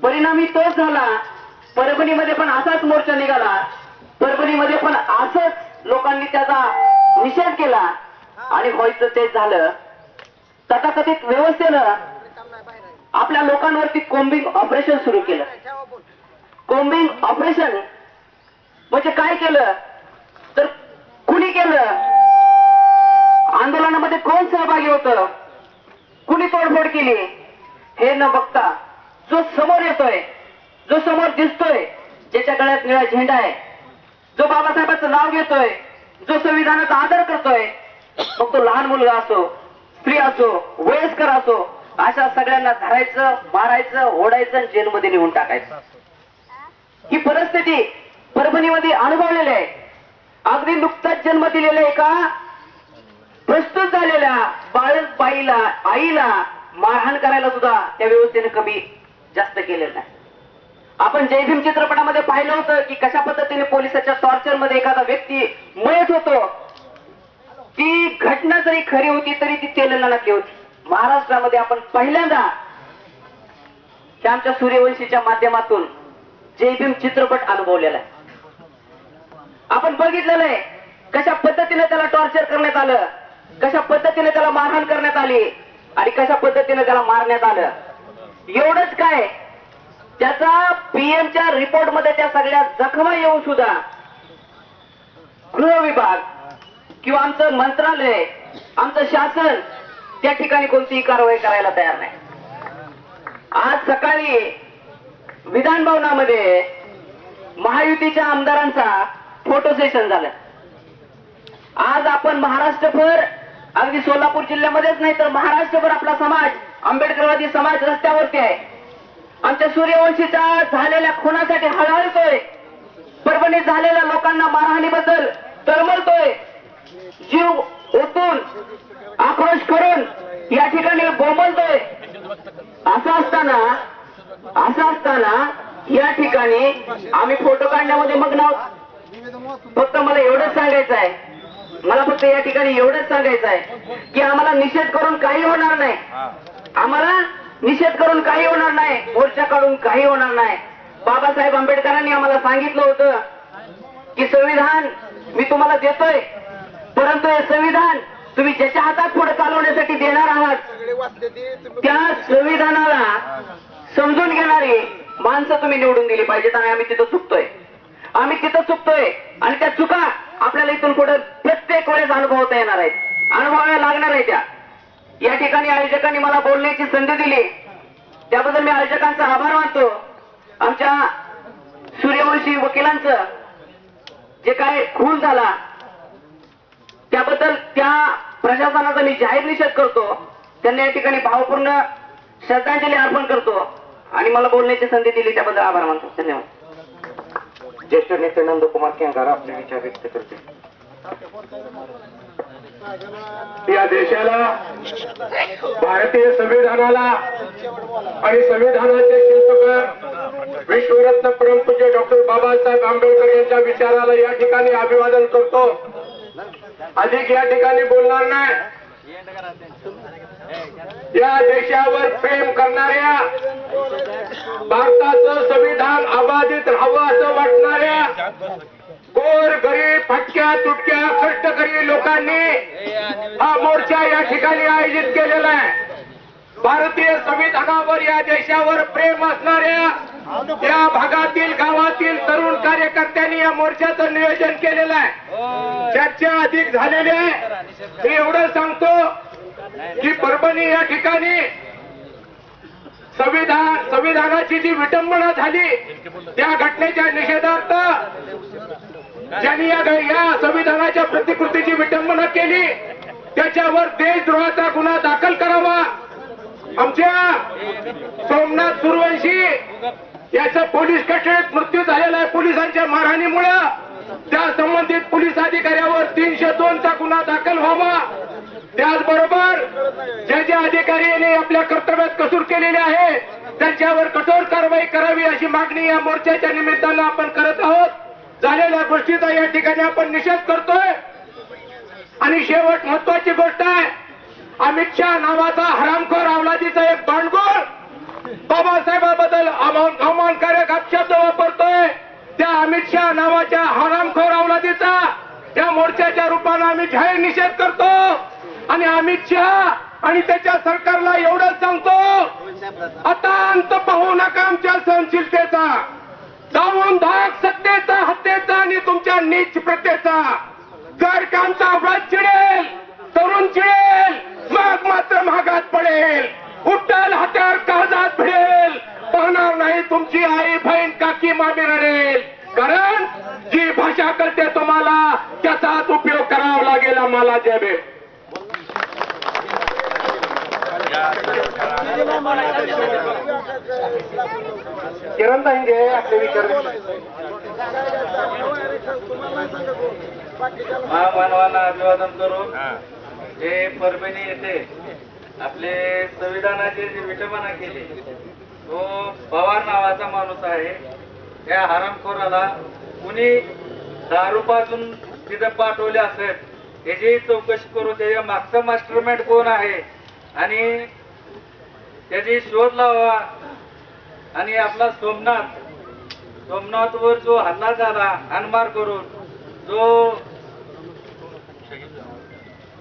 परिणामी तोच झाला. परभणीमध्ये पण असाच मोर्चा निघाला, परभणीमध्ये पण असंच लोकांनी त्याचा निषेध केला आणि व्हायचं तेच झालं. तथाकथित व्यवस्थेनं आपल्या लोकांवरती कोम्बिंग ऑपरेशन सुरू केलं. कोम्बिंग ऑपरेशन म्हणजे काय केलं तर कुणी केलं, आंदोलनामध्ये कोण सहभागी होतं, कुणी तोडफोड केली हे न बघता जो समोर येतोय, जो समोर दिसतोय, ज्याच्या गळ्यात निळा झेंडा आहे, जो बाबासाहेबांचं नाव घेतोय, जो संविधानाचा आदर करतोय, मग तो लहान मुलगा असो, स्त्री असो, वयस्कर असो, अशा सगळ्यांना धरायचं, मारायचं, ओढायचं आणि जेलमध्ये नेऊन टाकायचं. ही परिस्थिती परभणीमध्ये अनुभवलेली आहे. अगदी नुकताच जन्म दिलेल्या एका प्रस्तुत झालेल्या बाळबाईला, आईला मारहाण करायला सुद्धा त्या व्यवस्थेने कमी जास्त केलेलं नाही. आपण जय भीम चित्रपटामध्ये पाहिलं होतं की कशा पद्धतीने पोलिसाच्या टॉर्चर मध्ये एखादा व्यक्ती मयत होतो. ती घटना जरी खरी होती तरी ती तेलंगणातली होती. महाराष्ट्रामध्ये आपण पहिल्यांदा आमच्या सूर्यवंशीच्या माध्यमातून जय भीम चित्रपट अनुभवलेला आहे. आपण बघितलेलं आहे कशा पद्धतीने त्याला टॉर्चर करण्यात आलं, कशा पद्धतीने त्याला मारहाण करण्यात आली आणि कशा पद्धतीने त्याला मारण्यात आलं. एवढंच काय त्याचा पीएमच्या रिपोर्टमध्ये त्या सगळ्या जखमा येऊन सुद्धा गृह विभाग किंवा आमचं मंत्रालय, आमचं शासन त्या ठिकाणी कोणतीही कारवाई करायला तयार नाही. आज सकाळी विधान भवनामध्ये महायुतीच्या आमदारांचा फोटो सेशन झालं. आज आपण महाराष्ट्रभर, अगदी सोलापूर जिल्ह्यामध्येच नाही तर महाराष्ट्रभर आपला समाज, आंबेडकरवादी समाज रस्त्यावरती आहे. आमच्या सूर्यवंशीच्या झालेल्या खुनासाठी हळहळतोय. परभणीत झालेल्या लोकांना मारहाणीबद्दल तळमळतोय. जीव ओतून आक्रोश करून या ठिकाणी बोंबलतोय. असं असताना या ठिकाणी आम्ही फोटो काढण्यामध्ये मग्न आहोत. फक्त मला एवढंच सांगायचं आहे, फक्त या ठिकाणी एवढंच सांगायचं आहे की आम्हाला निषेध करून काही होणार नाही. आम्हाला निषेध करून काही होणार नाही, मोर्चा काढून काही होणार नाही. बाबासाहेब आंबेडकरांनी आम्हाला सांगितलं होतं की संविधान मी तुम्हाला देतोय, परंतु हे संविधान तुम्ही ज्याच्या हातात पुढे चालवण्यासाठी देणार आहात त्या संविधानाला समजून घेणारी माणसं तुम्ही निवडून दिली पाहिजेत. आणि आम्ही तिथं चुकतोय आणि त्या चुका आपल्याला इथून पुढे प्रत्येक वेळेस अनुभवता येणार आहेत, अनुभवायला लागणार आहे. त्या या ठिकाणी आयोजकांनी मला बोलण्याची संधी दिली, त्याबद्दल मी आयोजकांचा आभार मानतो. आमच्या सूर्यवंशी वकिलांचं जे काय खून झाला त्याबद्दल त्या प्रशासनाचा मी जाहीर निषेध करतो. त्यांना या ठिकाणी भावपूर्ण श्रद्धांजली अर्पण करतो आणि मला बोलण्याची संधी दिली त्याबद्दल आभार मानतो. धन्यवाद. ज्येष्ठ नेते नंदकुमार केंगार आपले विचार व्यक्त करते. या देशाला, भारतीय संविधानाला आणि संविधानाचे शिल्पकार विश्वरत्न परमपूज्य डॉक्टर बाबासाहेब आंबेडकर यांच्या विचाराला या ठिकाणी अभिवादन करतो. अधिक या ठिकाणी बोलणार नाही. या देशावर प्रेम करणाऱ्या, भारताचं संविधान अबाधित राहावं असं वाटणाऱ्या गोर गरीब फटक्या तुटक्या कष्टकरी लोकांनी हा मोर्चा या ठिकाणी आयोजित केलेला आहे. भारतीय संविधानावर, या देशावर प्रेम असणाऱ्या या भागातील गावातील तरुण कार्यकर्त्यांनी या मोर्चाचं नियोजन केलेलं आहे. चर्चा अधिक झालेली आहे. मी एवढं सांगतो की परभणी या ठिकाणी संविधानाची जी विटंबना झाली त्या घटनेच्या निषेधार्थ ज्यांनी या संविधानाच्या प्रतिकृतीची विटंबना केली त्याच्यावर देशद्रोहाचा गुन्हा दाखल करावा. आमच्या सोमनाथ सूर्यवंशी याचा पोलीस कस्टडीत मृत्यू झालेला आहे पोलिसांच्या मारहाणीमुळे. त्या संबंधित पोलीस अधिकाऱ्यावर 302चा गुन्हा दाखल व्हावा. त्याचबरोबर जे अधिकाऱ्यांनी आपल्या कर्तव्यात कसूर केलेले आहे त्यांच्यावर कठोर कारवाई करावी अशी मागणी या मोर्चाच्या निमित्तानं आपण करत आहोत. झालेल्या गोष्टीचा या ठिकाणी आपण निषेध करतोय. आणि शेवट महत्वाची गोष्ट आहे, अमित शहा नावाचा हरामखोर अवलादीचा एक बांडगोळ बाबासाहेबाबद्दल अवमानकारक अपशब्द वापरतोय. त्या अमित शहा नावाच्या हरामखोर अवलादीचा या मोर्चाच्या रूपानं आम्ही जाहीर निषेध करतो. आणि अमित शहा आणि त्याच्या सरकारला एवढंच सांगतो, आता अंत पाहू नका आमच्या सहनशीलतेचा, जाऊन धाक सत्तेचा, हत्येचा आणि तुमच्या नीच प्रत्येचा. जर का आमचा व्रत चिडेल, तरुण चिडेल, मग मात्र महागात पडेल, उठल हत्यार काळजात भिडेल, पाहणार नाही तुमची आई बहीण काकी मामी रडेल. कारण जी भाषा कळते तुम्हाला त्याचाच उपयोग करावा लागेल आम्हाला. जय किरण ताईंगे आपले विचार. महामानवांना अभिवादन करून जे परभणी येथे आपले संविधानाची जी विटंबना केली तो पवार नावाचा माणूस आहे. या हरामखोराला कुणी दारू पाजून तिथं पाठवले असेल याची चौकशी करू. त्याच्या मागचा मास्टरमाइंड कोण आहे आणि त्याची शोध लावा. आणि आपला सोमनाथवर जो हल्ला झाला हाणमार करून, जो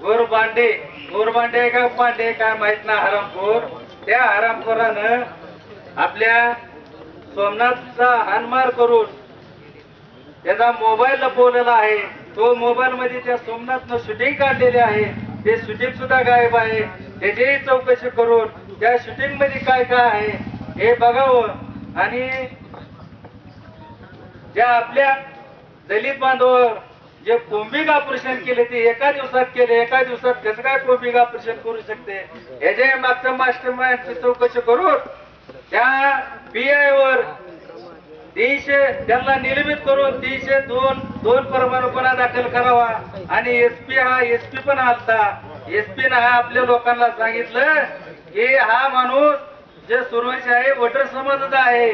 गोरबांडे का पांडे काय माहित ना हरामखोर, त्या हरामखोरानं आपल्या सोमनाथचा हाणमार करून त्याचा मोबाईल लपवलेला आहे. तो मोबाईल मध्ये त्या सोमनाथनं शूटिंग काढलेले आहे. ते शूटिंग सुद्धा गायब आहे. त्याचीही चौकशी करून त्या शूटिंग मध्ये काय काय आहे हे बघावं. आणि ज्या आपल्या दलित बांधवावर जे कोंबिंग ऑपरेशन केले ते एका दिवसात केले, एका दिवसात कसं काय कोंबिंग ऑपरेशन करू शकते याच्या मागचं मास्टर माइंडची चौकशी करून त्या PI वर 300 त्यांना निलंबित करून 302 परमाणु गुन्हा दाखल करावा. आणि SP पण आलता. SP ने आपल्या लोकांना सांगितलं की हा माणूस जे सुरवंशी आहे वडर समाजाचा आहे.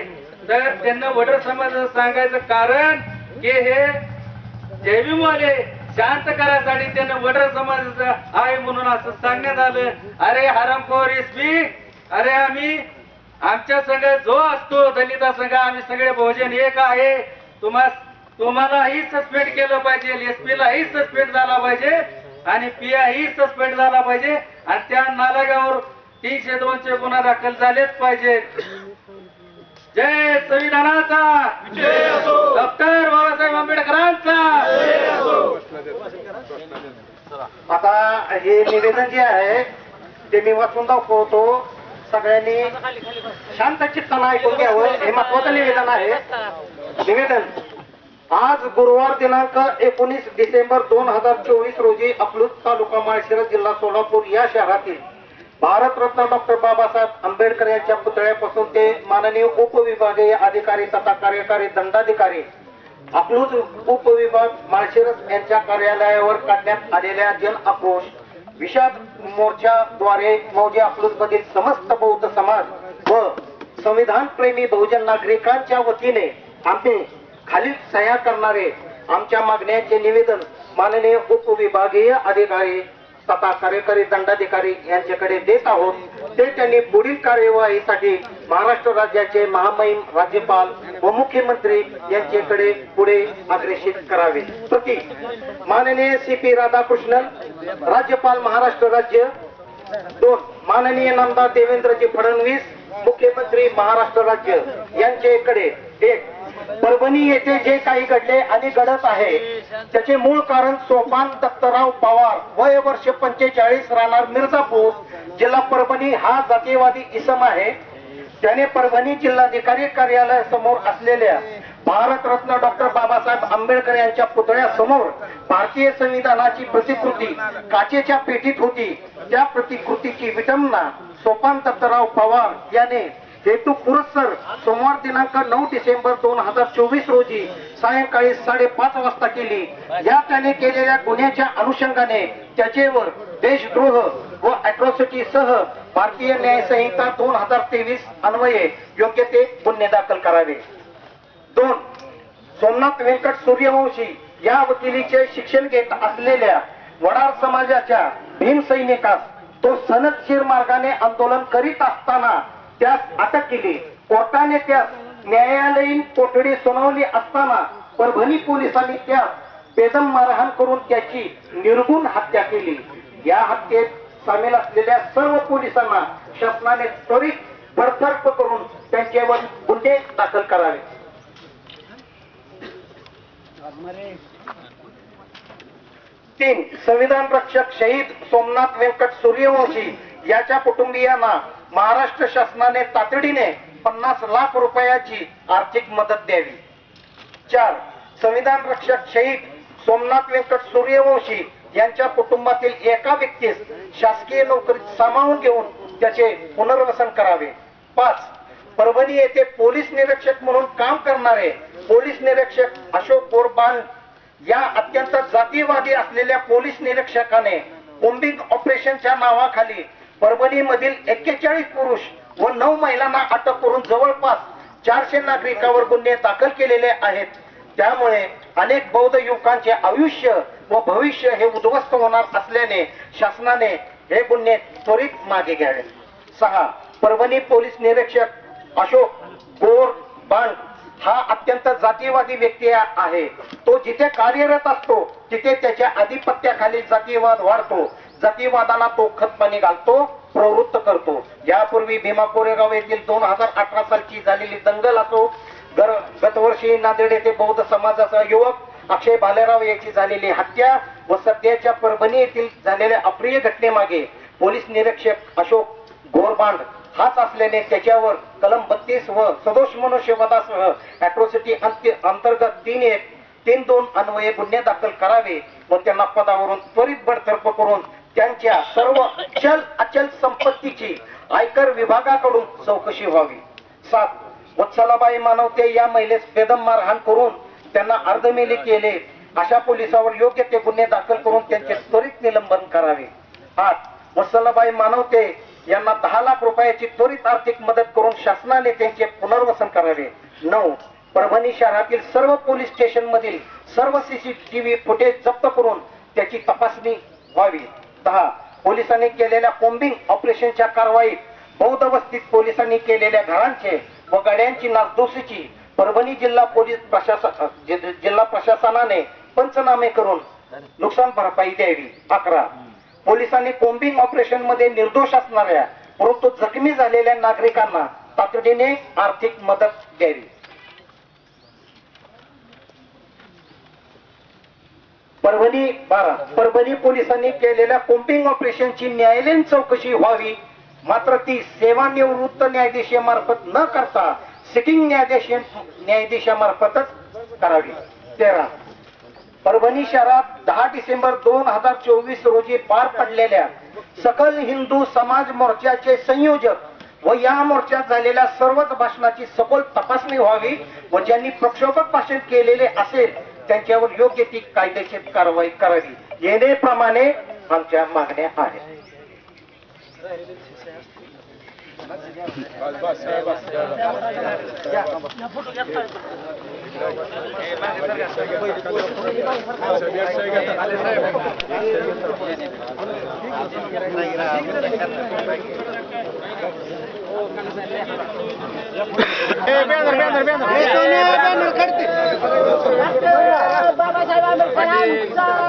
तर त्यांना वडर समाजाचं सांगायचं कारण की हे जयभीमवाले शांत करायसाठी त्यांना वडर समाजाचं आहे म्हणून असं सांगण्यात आलं. अरे हरामखोर SP, अरे आम्ही आमच्या संघ जो असतो दलिता संघ आम्ही सगळे बहुजन एक आहे. तुम्हालाही सस्पेंड केलं पाहिजे, SP लाही सस्पेंड झाला पाहिजे आणि PI ही सस्पेंड झाला पाहिजे आणि त्या नालागावर 302 गुन्हा दाखल झालेच पाहिजे. जय संविधानाचा, डॉक्टर बाबासाहेब आंबेडकरांचा. आता हे निवेदन जे आहे ते मी वाचून दाखवतो. सगळ्यांनी शांत चित्तानं ऐकून घ्यावं. हे महत्वाचं निवेदन आहे. निवेदन आज गुरुवार दिनांक 19 डिसेंबर 2024 रोजी अकलूज तालुका माळशिरस जिल्हा सोलापूर या शहरातील भारतरत्न डॉक्टर बाबासाहेब आंबेडकर यांच्या पुतळ्यापासून ते माननीय उपविभागीय अधिकारी तथा कार्यकारी दंडाधिकारी अकलूज उपविभाग माळशिरस यांच्या कार्यालयावर काढण्यात आलेल्या जन आक्रोश विषाद मोर्चाद्वारे मौजे अकलूज मधील समस्त बौद्ध समाज व संविधान प्रेमी बहुजन नागरिकांच्या वतीने आम्ही खालील सह्या करणारे आमच्या मागण्यांचे निवेदन माननीय उपविभागीय अधिकारी तथा कार्यकारी दंडाधिकारी यांच्याकडे देत आहोत. ते त्यांनी पुढील कार्यवाहीसाठी महाराष्ट्र राज्याचे महामहिम राज्यपाल व मुख्यमंत्री यांच्याकडे पुढे अग्रेषित करावे. प्रति माननीय CP राधाकृष्णन, राज्यपाल महाराष्ट्र राज्य. 2 माननीय नामदार देवेंद्रजी फडणवीस, मुख्यमंत्री महाराष्ट्र राज्य यांच्याकडे. 1 परभणी येथे जे काही घडले आणि घडत आहे त्याचे मूळ कारण सोपान दत्तराव पवार, वय वर्ष 45, राहणार मिर्जापूर, जिल्हा परभणी हा जातीयवादी इसम आहे. त्याने परभणी जिल्हाधिकारी कार्यालयासमोर असलेल्या भारतरत्न डॉक्टर बाबासाहेब आंबेडकर यांच्या पुतळ्यासमोर भारतीय संविधानाची प्रतिकृती काचेच्या पेटीत होती. त्या प्रतिकृतीची विटंबना सोपान दत्तराव पवार याने हेतू पुरस्सर सोमवार दिनांक 9 डिसेंबर 2024 रोजी सायंकाळी 5:30 वाजता केली. या त्याने केलेल्या गुन्ह्याच्या अनुषंगाने त्याचेवर देशद्रोह व अॅट्रॉसिटी सह भारतीय न्याय संहिता 2023 अन्वये योग्य ते गुन्हे दाखल करावे. 2 सोमनाथ व्यंकट सूर्यवंशी या वकिलीचे शिक्षण घेत असलेल्या वडार समाजाच्या भीम सैनिकास तो सनदशीर मार्गाने आंदोलन करीत असताना त्यास अटक केली. कोर्टाने त्यास न्यायालयीन कोठडी सुनावली असताना परभणी पोलिसांनी त्यास बेदम मारहाण करून त्याची निर्गुण हत्या केली. या हत्येत सामील असलेल्या सर्व पोलिसांना शासनाने त्वरित बडतर्फ करून त्यांच्यावर गुन्हे दाखल करावे. 3 संविधान रक्षक शहीद सोमनाथ व्यंकट सूर्यवंशी याच्या कुटुंबियांना महाराष्ट्र शासनाने तातडीने 50 लाख रुपयाची आर्थिक मदत द्यावी. 4 संविधान रक्षक शहीद सोमनाथ व्यंकट सूर्यवंशी यांच्या कुटुंबातील एका व्यक्तीस शासकीय नोकरीत सामावून घेऊन त्याचे पुनर्वसन करावे. 5 परभणी येथे पोलीस निरीक्षक म्हणून काम करणारे पोलीस निरीक्षक अशोक बोरबान या अत्यंत जातीयवादी असलेल्या पोलीस निरीक्षकाने कोम्बिंग ऑपरेशनच्या नावाखाली परभणी मधील 41 पुरुष व 9 महिलांना अटक करून जवळपास 400 नागरिकांवर गुन्हे दाखल केलेले आहेत. त्यामुळे अनेक बौद्ध युवकांचे आयुष्य व भविष्य हे उद्ध्वस्त होणार असल्याने शासनाने हे गुन्हे त्वरित मागे घ्यावे. 6 परभणी पोलीस निरीक्षक अशोक बोरबान हा अत्यंत जातीयवादी व्यक्ती आहे. तो जिथे कार्यरत असतो तिथे त्याच्या आधिपत्याखाली जातीयवाद वाढतो. जातीवादाला तो खतपाणी घालतो, प्रवृत्त करतो. यापूर्वी भीमा कोरेगाव येथील 2018 सालची झालेली दंगल असो, गतवर्षी नांदेड येथे बौद्ध समाजाचा युवक अक्षय भालेराव याची झालेली हत्या व सध्याच्या परभणी येथील झालेल्या अप्रिय घटनेमागे पोलीस निरीक्षक अशोक घोरबांड हाच असल्याने त्याच्यावर कलम 32 व सदोष मनुष्यवधासह अॅट्रॉसिटी अंतर्गत 3(1)(3)(2) अन्वये गुन्हे दाखल करावे व त्यांना पदावरून त्वरित बडतर्फ करून त्यांच्या सर्व चल अचल संपत्तीची आयकर विभागाकडून चौकशी व्हावी. 7. वत्सलाबाई मानवते या महिलेस बेदम मारहाण करून त्यांना अर्धमेली केले अशा पोलिसावर योग्य ते गुन्हे दाखल करून त्यांचे त्वरित निलंबन करावे. 8. वत्सलाबाई मानवते यांना 10 लाख रुपयाची त्वरित आर्थिक मदत करून शासनाने त्यांचे पुनर्वसन करावे. 9. परभणी शहरातील सर्व पोलीस स्टेशन मधील सर्व सीसीटीव्ही फुटेज जप्त करून त्याची तपासणी व्हावी. 10. पोलिसांनी केलेल्या कोम्बिंग ऑपरेशनच्या कारवाईत बौद्ध वस्तीत पोलिसांनी केलेल्या घरांचे व गाड्यांची नासधूसीची परभणी जिल्हा प्रशासनाने पंचनामे करून नुकसान भरपाई द्यावी. 11. पोलिसांनी कोम्बिंग ऑपरेशन मध्ये निर्दोष असणाऱ्या परंतु जखमी झालेल्या नागरिकांना तातडीने आर्थिक मदत द्यावी. परभणी 12. परभणी पोलिसांनी केलेल्या कोम्बिंग ऑपरेशनची न्यायालयीन चौकशी व्हावी, मात्र ती सेवानिवृत्त न्यायाधीशामार्फत न करता सिटिंग न्यायाधीशामार्फतच करावी. 13. परभणी शहरात 10 डिसेंबर 2024 रोजी पार पडलेल्या सकल हिंदू समाज मोर्चाचे संयोजक व या मोर्चात झालेल्या सर्वच भाषणाची सखोल तपासणी व्हावी व ज्यांनी प्रक्षोभक भाषण केलेले असेल त्यांच्यावर योग्य ती कायदेशीर कारवाई करावी. येणेप्रमाणे आमच्या मागण्या आहेत. बाबासाहेब आंबेडकरांचा